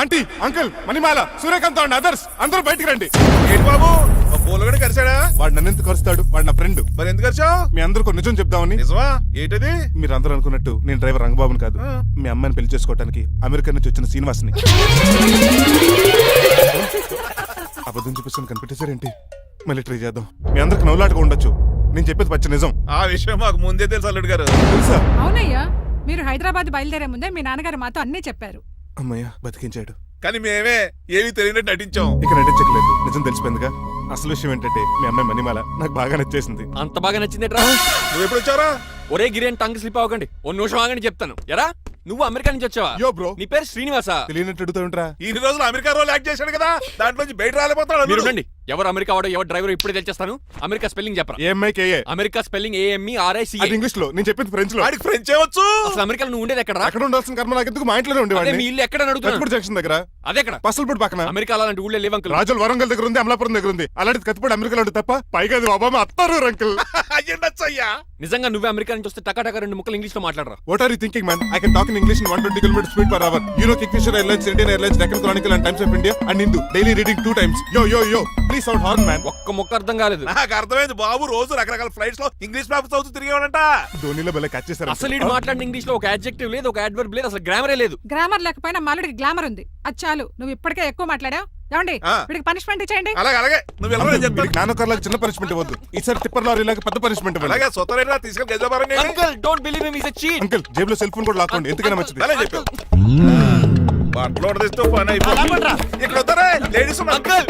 Aunty, uncle, Manimala, Suryakant and others అందరూ బయటికి రండి. ఏంటి బాబు పూలగడ కలిసాడా? వాడు నన్ను ఎందుకు కరుస్తాడు? వాడు నా ఫ్రెండ్. మరి ఎందుకు కలిసావు? మీ అందరూ కొన్ని నిజం చెప్దామని. నిజమా? ఏంటది? మీరు అందరూ అనుకున్నట్టు నేను డ్రైవర్ రంగబాబుని కాదు. మీ అమ్మాయిని పెళ్లి చేసుకోవడానికి అమెరికా నుంచి వచ్చిన శ్రీనివాస్ని. అబద్ధం చూపిస్తాను కనిపెట్టేశారేంటి? మళ్ళీ ట్రై చేద్దాం. మీ అందరికి నవ్వులాటగా ఉండొచ్చు. నేను చెప్పేది పచ్చ నిజం. ఆ విషయం మాకు ముందే తెలుసు అల్లుడు గారు. తెలుసా? అవునయ్యా, మీరు హైదరాబాద్ బయలుదేరే ముందే మీ నాన్నగారు మాతో అన్నీ చెప్పారు. అమ్మయ్య, బతికించాడు. కానీ మేమే ఏమీ తెలియనట్టు నటించాం. ఇక నటించట్లేదు, నిజం తెలిసిపోయిందిగా. అసలు విషయం ఏంటంటే మీ అమ్మాయి మణిమాల నాకు బాగా నచ్చేసింది. అంత బాగా నచ్చిందేట్రా? నువ్వు ఎప్పుడు వచ్చారా? ఒరే గిరేన్ టంగ్ స్లిప్ అవ్వకండి, ఓ నిమిషం ఆగండి చెప్తాను. ఎరా నువ్వు అమెరికా నుంచి వచ్చావా? యో బ్రో, నీ పేరు శ్రీనివాసా? తెలియనట్టు అడుగుతావుంట్రా. ఇన్ని రోజులు అమెరికా రోల్ యాక్ట్ చేశాడు కదా, దాంట్లోంచి బయట రాలేపోతాడు. మీరు ఉండండి. ఎవరు అమెరికా వాడో ఎవరు డ్రైవర్ ఇప్పుడే తెలిచేస్తాను. అమెరికా స్పెల్లింగ్ చెప్పరా? ఏఎంఐకేఏ. America spelling AMERICA. అది ఇంగ్లీష్ లో, నేను చెప్పింది ఫ్రెంచ్ లో. వాడికి ఫ్రెంచ్ ఏవచ్చు. అసలు అమెరికాలో నువ్వు ఉండేది ఎక్కడ? అక్కడ ఉండాల్సిన కర్మ నాకు ఎందుకు? మా ఇంట్లోనే అదే ఉండేవాడిని. మీ ఇల్లు ఎక్కడ అడుగుతాను? కత్తిపూడి జంక్షన్ దగ్గర. అదెక్కడ? పసలపూడి పక్కన. అమెరికా అలాంటి ఊళ్ళో లేవు అంకుల్. రాజుల వరంగల్ దగ్గర ఉంది, అమలాపురం దగ్గర ఉంది. అలాంటి కత్తిపూడి అమెరికాలో ఉంటుంది తప్ప. పైగా అది ఒబామా అత్తారు అంకుల్. అయ్యా నిజంగా నువ్వే అమెరికా నుంచి వస్తే టకా రెండు ముక్కలు ఇంగ్లీష్ లో మాట్లాడరా? What are you thinking, man? I can talk in English in 120 km speed per hour. You know Kingfisher Airlines, Indian Airlines, Deccan Chronicle and Times of India and Hindu. Daily reading 2 times. Yo. Please sound horn, man. ఒక్క ముక్క అర్థం కాలేదు. నాకు అర్థమైంది బాబు. రోజు రకరకాల flights లో English papers అవుతూ తిరిగేవాడంట. ధోనిలో భలే క్యాచ్ చేశారు. అసలు ఇటు మాట్లాడిన ఇంగ్లీష్ లో ఒక అడ్జెక్టివ్ లేదు, ఒక అడ్వర్బ్ లేదు, అసలు గ్రామరే లేదు. గ్రామర్ లేకపోయినా మాలుడికి గ్లామర్ ఉంది. అది చాలు. నువ్వు ఇప్పటికే ఎక్కువ మాట్లాడావు. ఏమండి, వీడికి పనిష్మెంట్ ఇచ్చేయండి. అలాగే నువ్వు ఎలా చెప్తాను. నానొకర్లకు చిన్న పనిష్మెంట్ ఇవ్వద్దు. ఈసారి టిప్పర్ లారీలాగా పెద్ద పనిష్మెంట్ ఇవ్వండి. అలాగే సొత్తరేనా తీసుకెళ్ళి గెజబారని. Uncle don't believe him, he is a cheat. Uncle, జేబులో సెల్ ఫోన్ కూడా లాక్కోండి, ఎందుకైనా మంచిది. అలా చెప్పు. బట్టలు తెస్తూ పని అయిపోయింది. ఇక్కడ వస్తారా లేడీస్? అంకుల్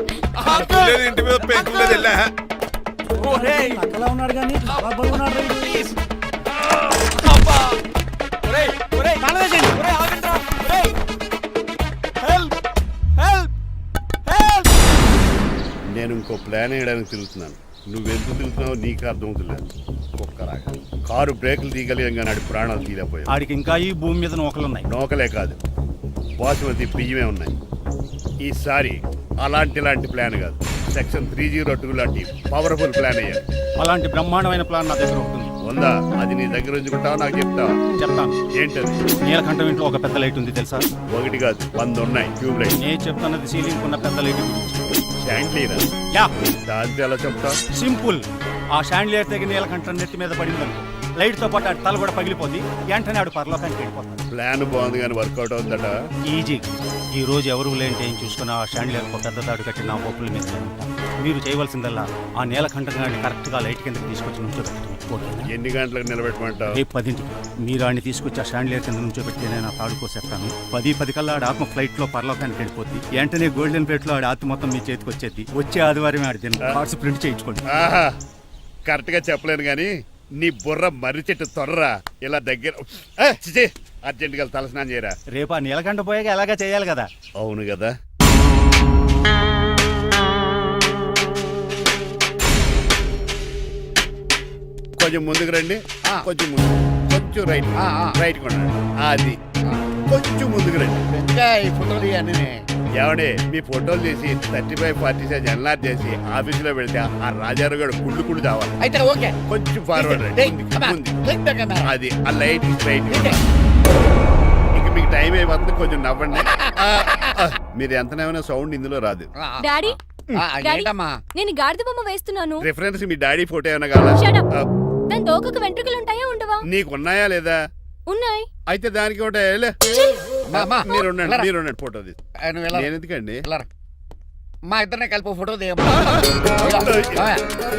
లేదు, ఇంటి మీద పెంకులు లేదు. వెళ్ళా ఒరేయ్ అలా ఉన్నాడు కానీ బాగున్నాడు. ప్లీజ్ అబ్బా. ఒరేయ్ కాలవేసేయండి. ఒరేయ్ ఆగండ్రా. ఒరేయ్ హెల్ప్ హెల్ప్ హెల్ప్. నేను ఇంకో ప్లాన్ వేయడానికి తిరుగుతున్నాను. నువ్వెందుకు తిరుగుతున్నావు నీకు అర్థమవుతులేదు. ఒక్కలాగా కారు బ్రేకులు తీయగలిగాం కానీ ఆడి ప్రాణాలు తీయలేకపోయావు. ఆడికి ఇంకా ఈ భూమి మీద నూకలున్నాయి. నోకలే కాదు, బాసుమతి బియ్యమే ఉన్నాయి. ఈసారి ఇలాంటి ప్లాన్ కాదు, సెక్షన్ 302 లాంటి పవర్ఫుల్ ప్లాన్ అయ్యారు. అలాంటి బ్రహ్మాండమైన ప్లాన్ నా దగ్గర ఉంటుంది. ఉందా? అది నీ దగ్గర ఉంచుకుంటావా నాకు చెప్తావా? చెప్తాను. ఏంటది? నీలకంఠం ఇంట్లో ఒక పెద్ద లైట్ ఉంది తెలుసా? ఒకటి కాదు 100 ఉన్నాయి ట్యూబ్ లైట్. నేను చెప్తున్నది సీలింగ్ ఉన్న పెద్ద లైట్ గురించి. శాండ్లీరా? యా, దాంతో ఎలా చెప్తా? సింపుల్. ఆ షాండ్లియర్ తెగి నీలకంఠం నెత్తి మీద పడింది. లైట్ తో పాటు ఆడి తల కూడా పగిలిపోద్ది. వెంటనే ఆడు పరలోకానికి వెళ్ళిపోతాడు. ప్లాన్ బాగుంది కానీ వర్కౌట్ అవుతుందట. ఈజీ. ఈ రోజు ఎవరు లేంటే ఏం చూసుకుని ఆ షాండ్లియర్ పెద్ద తాడు కట్టి నా పప్పుల మీద ఉంటా. మీరు చేయవలసిందల్లా ఆ నీలకంఠం గారిని కరెక్ట్ గా లైట్ కిందకి తీసుకొచ్చి నుంచోబెట్టండి. ఎన్ని గంటలకు నిలబెట్టమంటావు? రేపు 10ంటికి మీరు ఆడిని తీసుకొచ్చి ఆ షాండ్లియర్ కింద నుంచోబెట్టి నేను ఆ తాడు కోసేస్తాను. 10 కల్లా ఆడ ఆత్మ ఫ్లైట్ లో పరలోకానికి వెళ్ళిపోద్ది. వెంటనే గోల్డెన్ ప్లేట్ లో ఆడి ఆత్మ మొత్తం మీ చేతికి వచ్చేది. వచ్చే ఆదివారం ఆడి కార్డ్స్ ప్రింట్ చేయించుకోండి. ఆహా, కరెక్ట్ గా చెప్పలేను కానీ నీ బుర్ర మర్రి చెట్టు తొర్రా. ఇలా దగ్గర అర్జెంట్ గా తలస్నానం చేయరా. రేపు ఆ నీలకంఠ పోయాక ఎలాగా చేయాలి కదా. అవును కదా. కొంచెం ముందుకు రండి. కొంచెం ముందు, కొంచెం రైట్, రైట్ కొనండి. అది కొంచెం ముందుకు రండి. ఈ ఫోటోలు ఇవన్నీ ఏమండి, మీ ఫోటోలు తీసి 35, 40 సైజ్ ఎన్లార్ చేసి ఆఫీసులో పెడితే ఆ రాజారావు గారు కుళ్ళు చావాలి. అయితే ఓకే, కొంచెం ఫార్వర్డ్ రండి. అది ఆ లైట్ రైట్. ఇక మీకు టైం అయిపోతుంది, కొంచెం నవ్వండి. మీరు ఎంతనేమైనా సౌండ్ ఇందులో రాదు. డాడీ ఏంటమ్మా? నేను గాడిద బొమ్మ వేస్తున్నాను. రిఫరెన్స్ మీ డాడీ ఫోటో ఏమైనా కావాలా? దాని తోకకు వెంట్రుకలు ఉంటాయా ఉండవా? నీకున్నాయా లేదా? ఉన్నాయి. అయితే దానికి ఒకటే మీరు ఉండండి ఫోటో తీసి. నేను ఎందుకండి? మా ఇద్దరిని కలిపి ఫోటో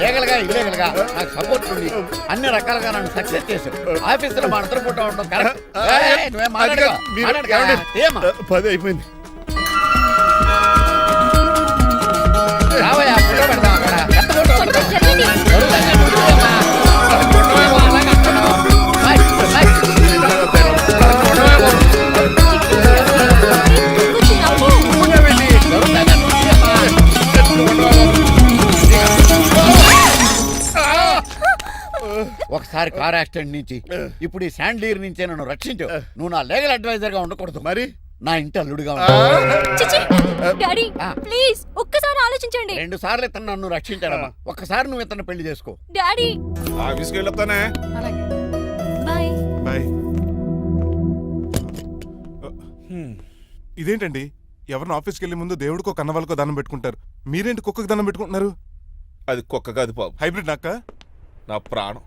లీగల్గా ఇల్లీగల్గా నాకు సపోర్ట్ ఉంది. అన్ని రకాలుగా నన్ను సక్సెస్ చేశారు. ఆఫీసులో మా అందరం ఫోటో ఉండడం కరెక్ట్. ఏమా 10 అయిపోయింది. రావయ్యా, ఫోటో పెడదాం అక్కడ. ఒకసారి కార్ యాక్సిడెంట్ నుంచి ఇప్పుడు ఈ శాండ్లీర్ నుంచే నన్ను రక్షించు. నువ్వు నా లీగల్ అడ్వైజర్ గా ఉండకూడదు, మరి నా ఇంటి అల్లుడుగా డాడీ ప్లీజ్ ఒక్కసారి ఆలోచించండి. 2 సార్లు ఇతను నన్ను రక్షించాడమ్మా. ఒక్కసారి నువ్వు ఇతను పెళ్లి చేసుకో. డాడీ ఆఫీస్కి వెళ్ళొస్తానే. Bye bye. ఇదేంటండి ఎవరిని ఆఫీస్కి వెళ్ళే ముందు దేవుడికో కన్నవాళ్ళకో దండం పెట్టుకుంటారు, మీరేంటి కుక్కకి దండం పెట్టుకుంటున్నారు? అది కుక్క కాదు బాబు, హైబ్రిడ్ నాక్క. నా ప్రాణం.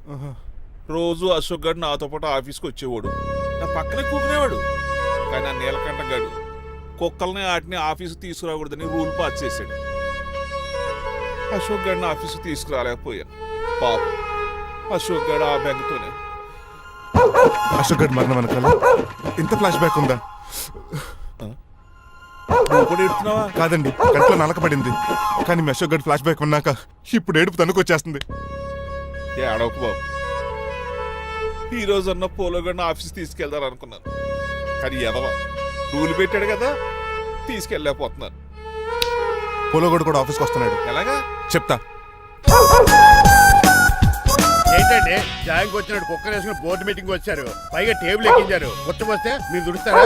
రోజు అశోక్ గడు నాతో పాటు ఆఫీస్కి వచ్చేవాడు, నా పక్కనే కూకునేవాడు. కానీ ఆ నీలకంఠ గడు కుక్కల్ని వాటిని ఆఫీస్కి తీసుకురాకూడదని రూల్ పాస్ చేశాడు. అశోక్ గడిని ఆఫీస్కి తీసుకురాలేకపోయాను. పాపం అశోక్ గడు ఆ బెంగతోనే. అశోక్ గడ్ మరణం వెనకాల ఇంత ఫ్లాష్ బ్యాక్ ఉందా? నువ్వు కూడా ఎడుతున్నావా? కాదండి, కంట్లో నలకపడింది. కానీ మీ అశోక్ గడ్ ఫ్లాష్ బ్యాక్ ఉన్నాక ఇప్పుడు ఏడుపు తనుకొచ్చేస్తుంది. ఏడవకు బాబు. ఈ రోజు అన్న పోలో గడిని ఆఫీస్ తీసుకెళ్దాం అనుకున్నాను, కానీ ఎదవ రూల్ పెట్టాడు కదా, తీసుకెళ్ళలేకపోతున్నాను. పోలోగోడు కూడా ఆఫీస్కి వస్తున్నాడు. ఎలాగా చెప్తా. ఏంటంటే జాయింగ్ వచ్చినట్టు కుక్కర్ వేసుకుని బోర్డు మీటింగ్ వచ్చారు, పైగా టేబుల్ ఎక్కించారు. వస్తే మీరు దుడుస్తారా?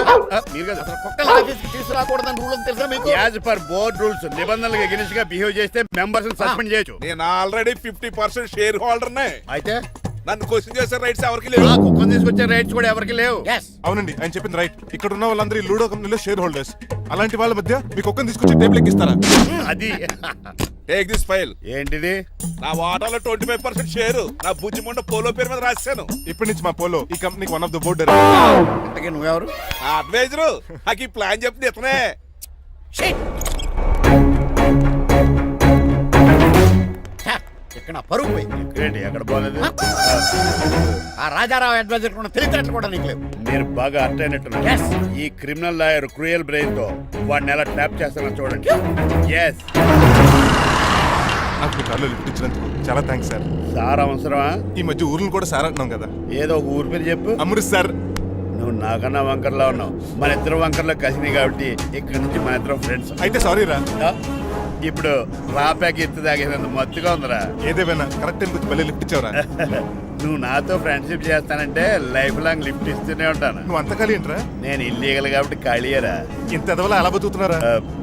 మీరు కదా అసలు కుక్కలు ఆఫీస్కి తీసుకురాకూడదని రూల్ అని తెలుసా మీకు? యాజ్ పర్ బోర్డ్ రూల్స్ నిబంధనలకు ఎగనిస్ట్ గా బిహేవ్ చేస్తే మెంబర్స్ సస్పెండ్ చేయొచ్చు. నేను ఆల్రెడీ 50% షేర్ హోల్డర్నే. అయితే నన్ను క్వశ్చన్ చేసే రైట్స్ ఎవరికి లేవు. ఆ కుక్కను తీసుకొచ్చే రైట్స్ కూడా ఎవరికి లేవు. Yes. అవునండి, ఆయన చెప్పింది రైట్. ఇక్కడ ఉన్న వాళ్ళందరూ ఈ లూడో కంపెనీలో షేర్ హోల్డర్స్. అలాంటి వాళ్ళ మధ్య మీకు ఒక్కని తీసుకొచ్చి టేబుల్ ఎక్కిస్తారా? అది టేక్ దిస్ ఫైల్. ఏంటిది? నా వాటాలో 25% షేరు నా బుజ్జిముండ పోలో పేరు మీద రాశాను. ఇప్పటి నుంచి మా పోలో ఈ కంపెనీకి వన్ ఆఫ్ ద బోర్డ్. ఇంతకీ నువ్వెవరు? ఆ అడ్వైజరు నాకు ఈ ప్లాన్ చెప్పింది ఇతనే. ఛ, ఇక్కడ నా పరుగు పోయింది. ఏంటి ఎక్కడ పోలేదు? ఆ రాజారావు అడ్వైజర్ కూడా తెలియటట్లు కూడా నీకు లేవు. మీరు బాగా అర్థ అయినట్టున్నారు. Yes. ఈ క్రిమినల్ లాయర్ క్రూయల్ బ్రెయిన్ తో వాడిని ఎలా ట్రాప్ చేస్తానో చూడండి. ఎస్ నాకు మీ కార్లో లిఫ్ట్ ఇచ్చినందుకు చాలా థ్యాంక్స్ సార్. సార్ అవసరమా? ఈ మధ్య ఊర్లను కూడా సార్ అంటున్నాం కదా. ఏదో ఒక ఊరి పేరు చెప్పు. అమృత్ సార్. నువ్వు నాకన్నా వంకర్లా ఉన్నావు. మన ఇద్దరు వంకర్లో కలిసినాయి కాబట్టి ఇక్కడ నుంచి మన ఇద్దరం ఫ్రెండ్స్. అయితే సారీ రా. ఇప్పుడు రాపాకి ఎత్తు తాగేదంత మత్తుగా ఉందిరా. ఏదేమైనా కరెక్ట్ టైంకి వచ్చి మళ్ళీ లిఫ్ట్ ఇచ్చావురా. నువ్వు నాతో ఫ్రెండ్షిప్ చేస్తానంటే లైఫ్ లాంగ్ లిఫ్ట్ ఇస్తూనే ఉంటాను. నువ్వు అంత ఖాళీ ఏంట్రా? నేను ఇల్లీగల్ కాబట్టి ఖాళీయరా. ఇంత ఎదవలా ఎలా బతుకుతున్నారా?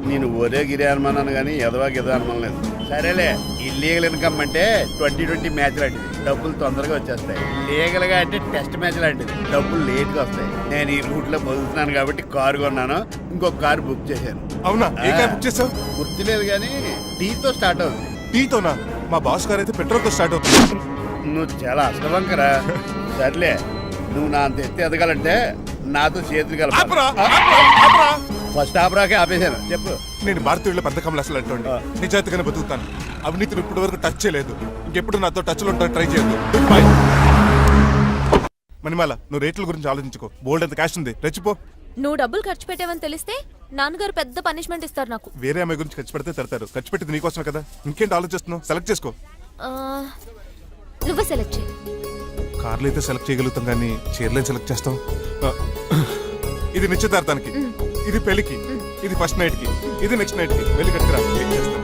నేను ఒరే గిరి అనుమానాను కానీ ఎదవా గిదా అనుమానం లేదు. సరేలే, ఇల్లీగల్ ఇన్కమ్ అంటే 2020 మ్యాచ్ లాంటిది, డబ్బులు తొందరగా వచ్చేస్తాయి. లీగల్ గా అంటే టెస్ట్ మ్యాచ్ లాంటిది, డబ్బులు లేట్ గా వస్తాయి. నేను ఈ రూట్ లో బతుకుతున్నాను కాబట్టి కారు కొన్నాను, ఇంకొక కారు బుక్ చేశాను. అవునా? ఏ కార్ బుక్ చేసావు? గుర్తులేదు కానీ టీతో స్టార్ట్ అవుతుంది. టీతోనా? మా బాస్ గారు అయితే పెట్రోల్ తో స్టార్ట్ అవుతుంది. నువ్వు చాలా అష్టవంకరా. సర్లే, నువ్వు నా అంత ఎత్తి ఎదగాలంటే నాతో చేతులు ఆపురా, కలపాలి. ఆపురా, ఆపురా. ఫస్ట్ ఆపరాకే ఆపేశాను. చెప్పు. నేను భారతీయుల పెద్ద కమలు అసలు అంటోండి. నిజాయితీగానే బతుకుతాను. అవినీతిని ఇప్పటి వరకు టచ్ చేయలేదు. ఇంకెప్పుడు నాతో టచ్ లో ట్రై చేయొద్దు. బాయ్. మణిమాల, నువ్వు రేట్ల గురించి ఆలోచించుకో. బోల్డ్ అంత క్యాష్ ఉంది, రెచ్చిపో. నువ్వు డబ్బులు ఖర్చు పెట్టావని తెలిస్తే నాన్నగారు పెద్ద పనిష్మెంట్ ఇస్తారు నాకు. వేరే అమ్మాయి గురించి ఖర్చు పెడితే తడతారు. ఖర్చు పెట్టింది నీకోసమే కదా. ఇంకేంటి ఆలోచిస్తున్నావు? సెలెక్ట్ చేసుకో. ఆ, నువ్వే సెలెక్ట్ చేయి. కార్లు అయితే సెలెక్ట్ చేయగలుగుతాం కానీ చీరలేం సెలెక్ట్ చేస్తాం. ఇది నిశ్చితార్థానికి, ఇది పెళ్లికి, ఇది ఫస్ట్ నైట్ కి, ఇది నెక్స్ట్ నైట్ కి. వెళ్ళి కట్టుకురా. ఏం చేస్తాం?